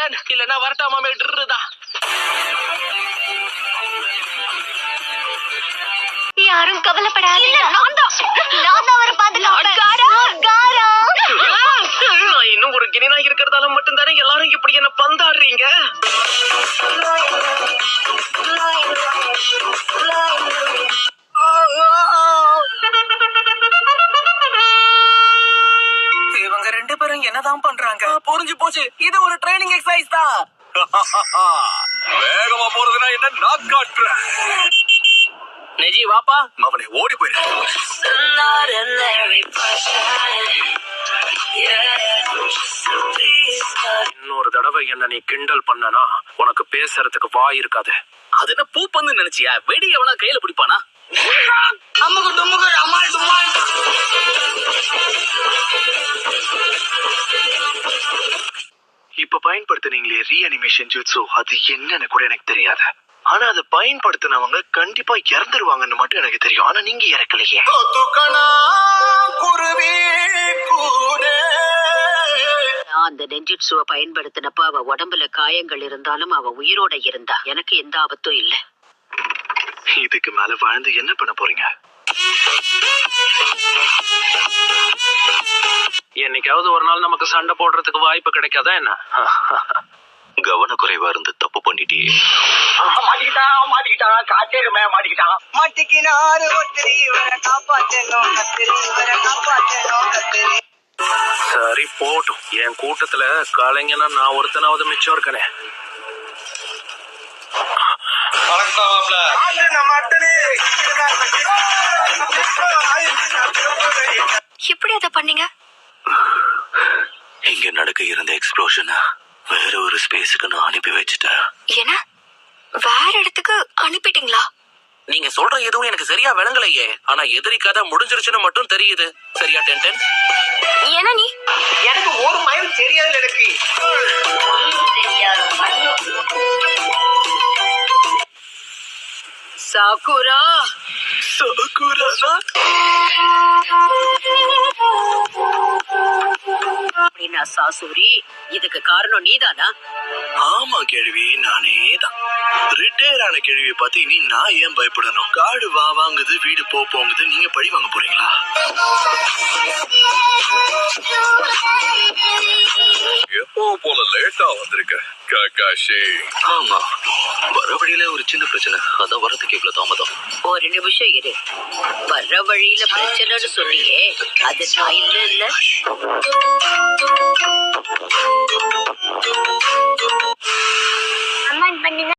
Captain, இல்லன்னா வரட்டாமா மேட்ருதா. யாரும் கவலைப்படாதீங்க. நான் அவரை பாதுகாப்பேன். நான் இன்னும் ஒரு கிணினா இருக்கிறதால மட்டும்தானே எல்லாரும் இப்படி என்ன பந்தாடுறீங்க. இவங்க 2 பேரும் என்னதான் பண்றாங்க? புரிஞ்சு போச்சு, இது ஒரு ட்ரைனிங் எக்ஸசைஸ் தான். வேகமா போறதுன்னா என்ன நான் காட்டுறேன். நெஜி வாப்பா. அவனை ஓடி போயிரு. இன்னொரு தடவை என்ன நீ கிண்டல் பண்ணனா உனக்கு பேசுறதுக்கு வாய் இருக்காது. அது என்ன பூ பந்து நினைச்சியா? வெடி எவனா கையில பிடிப்பானா? இப்ப பயன்படுத்தினீங்களே ரீஅனிமேஷன் ஜுட்சு, அது என்னன்னு கூட எனக்கு தெரியாது. ஆனா அதை பயன்படுத்தினவங்க கண்டிப்பா இறந்துருவாங்கன்னு மட்டும் எனக்கு தெரியும். ஆனா நீங்க இறக்கலையே. அந்த நெஞ்சிட்சுவ பயன்படுத்தினப்ப அவ உடம்புல காயங்கள் இருந்தாலும் அவ உயிரோட இருந்தா. எனக்கு எந்த ஆபத்தும் இல்ல. இதுக்கு மேல வாழ்ந்து என்ன பண்ண போறீங்க? என்னைக்காவது ஒரு நாள் நமக்கு சண்டை போடுறதுக்கு வாய்ப்பு கிடைக்காதா என்ன? கவனக்குறைவா இருந்து தப்பு பண்ணிட்டியே. மாட்டிக்கிட்டான் காச்சேருமே மாட்டிக்கிட்டான். மாட்டிக்கினாரு ஒருத்தரி இவரை காப்பாற்றணும் கத்திரி இவரை காப்பாற்றணும் கத்திரி. சரி போட்டும், என் கூட்டத்துல கலைஞனா நான் ஒருத்தனாவது மிச்சம் இருக்கனே. எப்படி அதை பண்ணீங்க? இங்க நடக்க இருந்த எக்ஸ்ப்ளோஷனை வேற ஒரு ஸ்பேஸுக்கு நான் அனுப்பி வச்சுட்டேன். ஏன்னா வேற இடத்துக்கு அனுப்பிட்டீங்களா? நீங்க சொல்ற எதுவும் எனக்கு சரியா விளங்கலையே. ஆனா எதிரி கதை முடிஞ்சிருச்சுன்னு மட்டும் தெரியுது. சரியா டென்டன்? ஏன்னா நீ எனக்கு ஒரு மைல் தெரியாது. எனக்கு சாக்குரா அப்படின்னா சாசூரி, இதுக்கு காரணம் நீதானா? ஆமா கேள்வி, நானே தான். ரிட்டையர் ஆன கேள்வியை பார்த்து இனி நான் ஏன் பயப்படணும்? காடு வாங்குது, வீடு போங்குது, நீங்க பழி வாங்க போறீங்களா? எப்போ போல லேட்டா வந்திருக்க காகாஷி. ஆமா, வர வழியில ஒரு சின்ன பிரச்சனை, அதான் வரதுக்கு இவ்வளவு தாமதம். ஒரு நிமிஷம் இரு. வர்ற வழியில பிரச்சனைன்னு சொன்னியே, அது நான் இல்ல. அம்மா பண்ணுங்க.